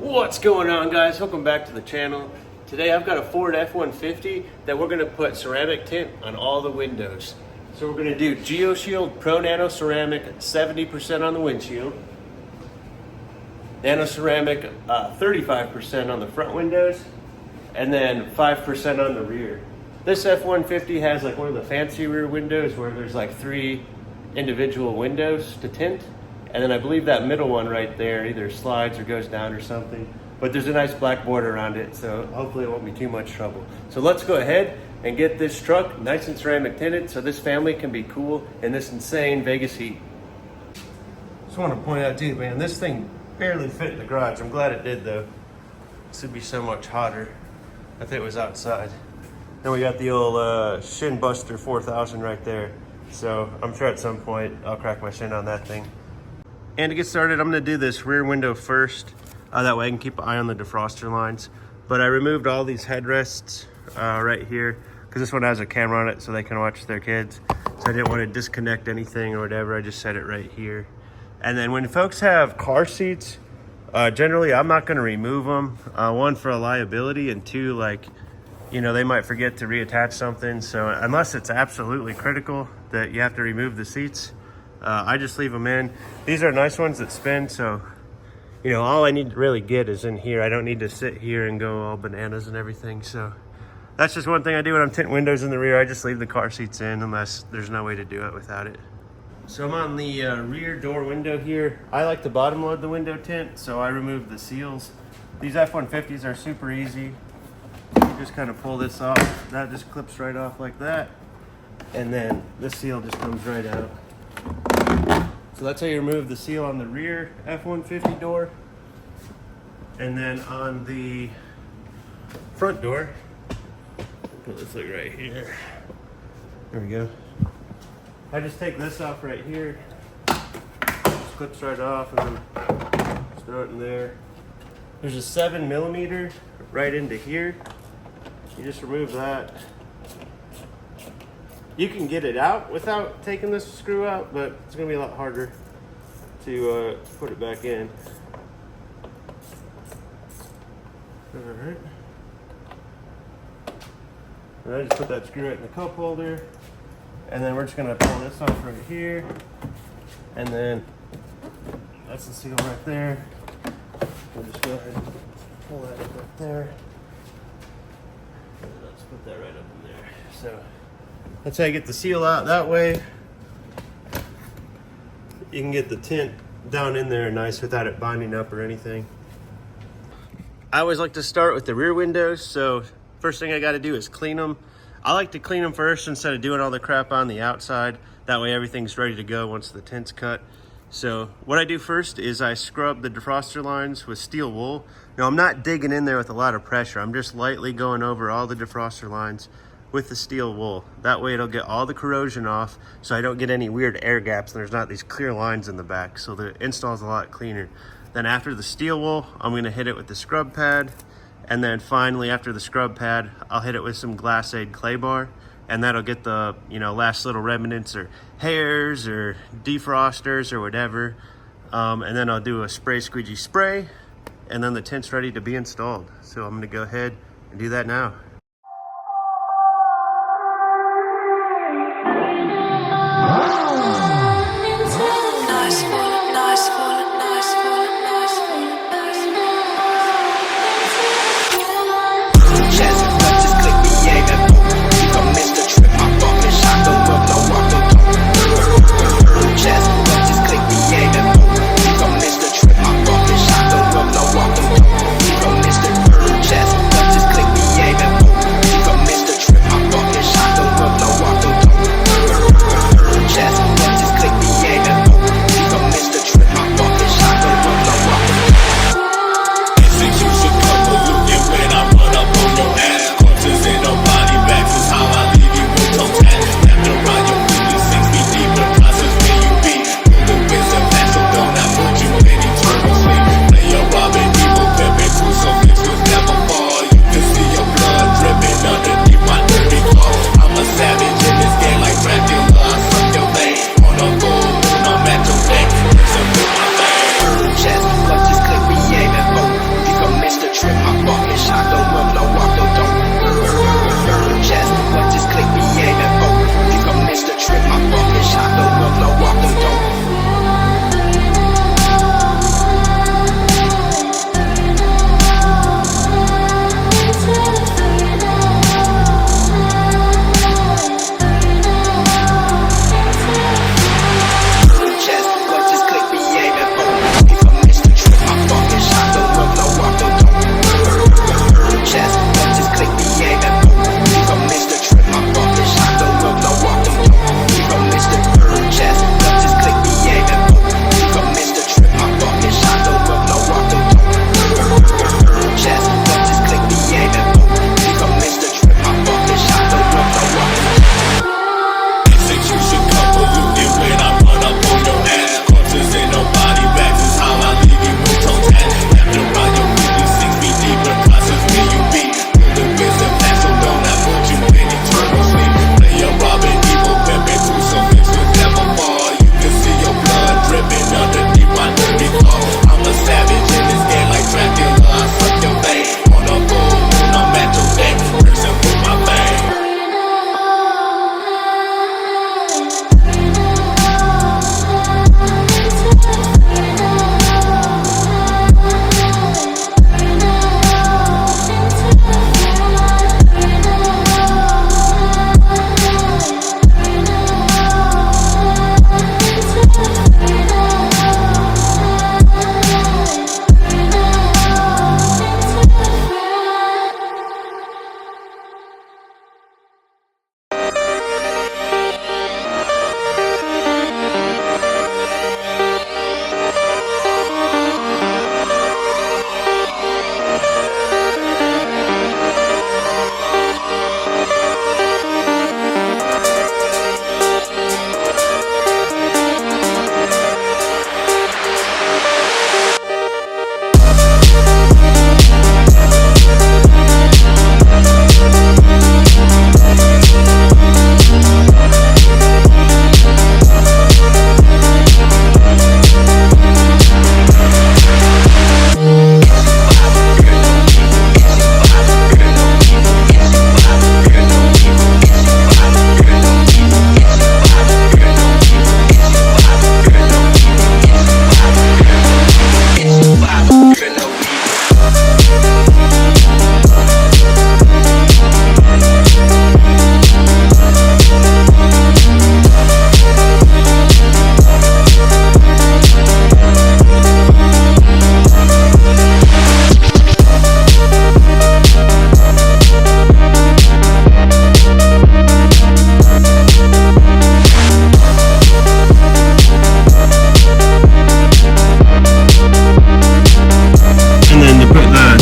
What's going on, guys? Welcome back to the channel. Today I've got a Ford F150 that we're going to put ceramic tint on all the windows. So we're going to do Geoshield Pro Nano Ceramic 70% on the windshield, Nano Ceramic 35% on the front windows, and then 5% on the rear. This F150 has like one of the fancy rear windows where there's like 3 individual windows to tint. And then I believe that middle one right there either slides or goes down or something. But there's a nice black border around it, so hopefully it won't be too much trouble. So let's go ahead and get this truck nice and ceramic tinted so this family can be cool in this insane Vegas heat. Just want to point out too, man, this thing barely fit in the garage. I'm glad it did though. This would be so much hotter if it was outside. Then we got the old Shin Buster 4000 right there. So I'm sure at some point I'll crack my shin on that thing. And to get started, I'm going to do this rear window first. That way I can keep an eye on the defroster lines. But I removed all these headrests right here because this one has a camera on it so they can watch their kids. So I didn't want to disconnect anything or whatever. I just set it right here. And then when folks have car seats, generally I'm not going to remove them. One, for a liability, and two, like, you know, they might forget to reattach something. So unless it's absolutely critical that you have to remove the seats, I just leave them in. These are nice ones that spin, so you know, all I need to really get is in here. I don't need to sit here and go all bananas and everything. So that's just one thing I do when I'm tinting windows in the rear. I just leave the car seats in unless there's no way to do it without it. So I'm on the rear door window here. I like to bottom load the window tint, so I remove the seals. These F-150s are super easy. You just kind of pull this off. That just clips right off like that. And then this seal just comes right out. So that's how you remove the seal on the rear F-150 door. And then on the front door, put this like right here. There we go. I just take this off right here. Just clips right off and then just throw it in there. There's a 7mm right into here. You just remove that. You can get it out without taking this screw out, but it's gonna be a lot harder to put it back in. All right. And I just put that screw right in the cup holder, and then we're just gonna pull this off right here, and then that's the seal right there. We'll just go ahead and pull that up right there. And let's put that right up in there. So that's how you get the seal out. That way you can get the tint down in there nice without it binding up or anything. I always like to start with the rear windows, so first thing I got to do is clean them. I like to clean them first instead of doing all the crap on the outside. That way everything's ready to go once the tint's cut. So what I do first is I scrub the defroster lines with steel wool. Now I'm not digging in there with a lot of pressure. I'm just lightly going over all the defroster lines with the steel wool. That way it'll get all the corrosion off so I don't get any weird air gaps and there's not these clear lines in the back, so the install is a lot cleaner. Then after the steel wool, I'm going to hit it with the scrub pad, and then finally after the scrub pad I'll hit it with some Glacade clay bar, and that'll get the, you know, last little remnants or hairs or defrosters or whatever, and then I'll do a spray squeegee spray, and then the tint's ready to be installed. So I'm going to go ahead and do that now. Just click me, yeah,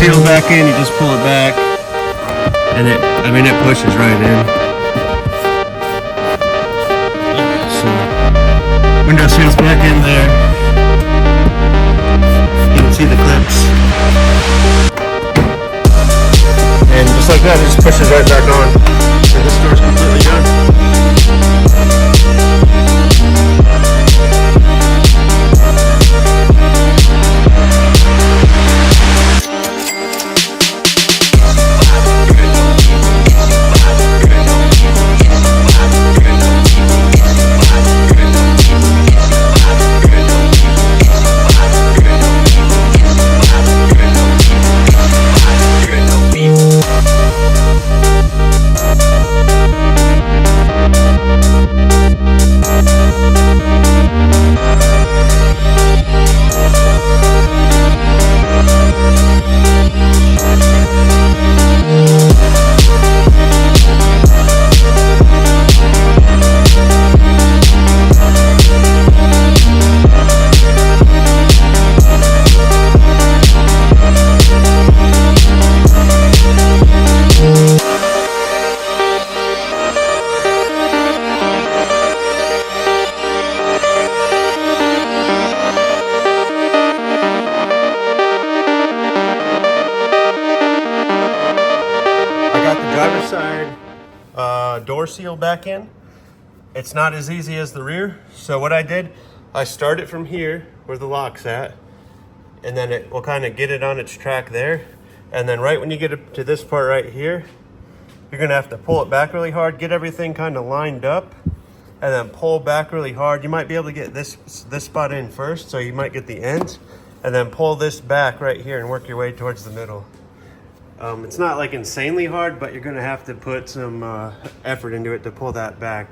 seal back in, you just pull it back, and it pushes right in. So, window seal's back in there. You can see the clips. And just like that, it just pushes right back on. And this door's completely done. Driver's side door seal back in. It's not as easy as the rear. So what I did, I start it from here where the lock's at, and then it will kind of get it on its track there. And then right when you get to this part right here, you're gonna have to pull it back really hard, get everything kind of lined up, and then pull back really hard. You might be able to get this spot in first, so you might get the ends, and then pull this back right here and work your way towards the middle. It's not like insanely hard, but you're gonna have to put some effort into it to pull that back.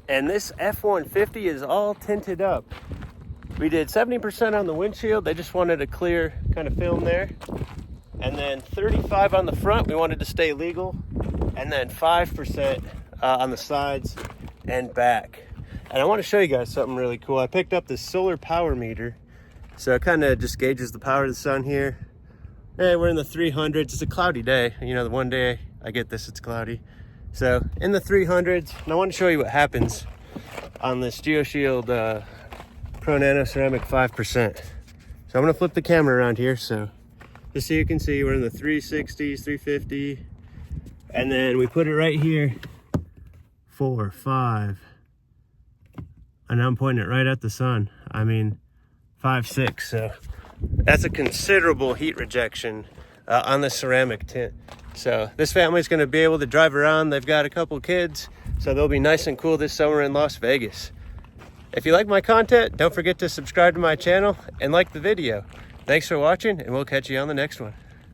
And this F-150 is all tinted up. We did 70% on the windshield. They just wanted a clear kind of film there. And then 35 on the front, we wanted to stay legal. And then 5% on the sides and back. And I want to show you guys something really cool. I picked up this solar power meter. So it kind of just gauges the power of the sun here. Hey, we're in the 300s. It's a cloudy day. You know, the one day I get this, it's cloudy. So in the 300s, and I want to show you what happens on this Geoshield Pro Nano Ceramic 5%. So I'm gonna flip the camera around here so just so you can see we're in the 360s, 350, and then we put it right here, 4, 5, and I'm pointing it right at the sun. I mean, 5, 6, so that's a considerable heat rejection on the ceramic tint. So this family's gonna be able to drive around. They've got a couple kids, so they'll be nice and cool this summer in Las Vegas. If you like my content, don't forget to subscribe to my channel and like the video. Thanks for watching, and we'll catch you on the next one.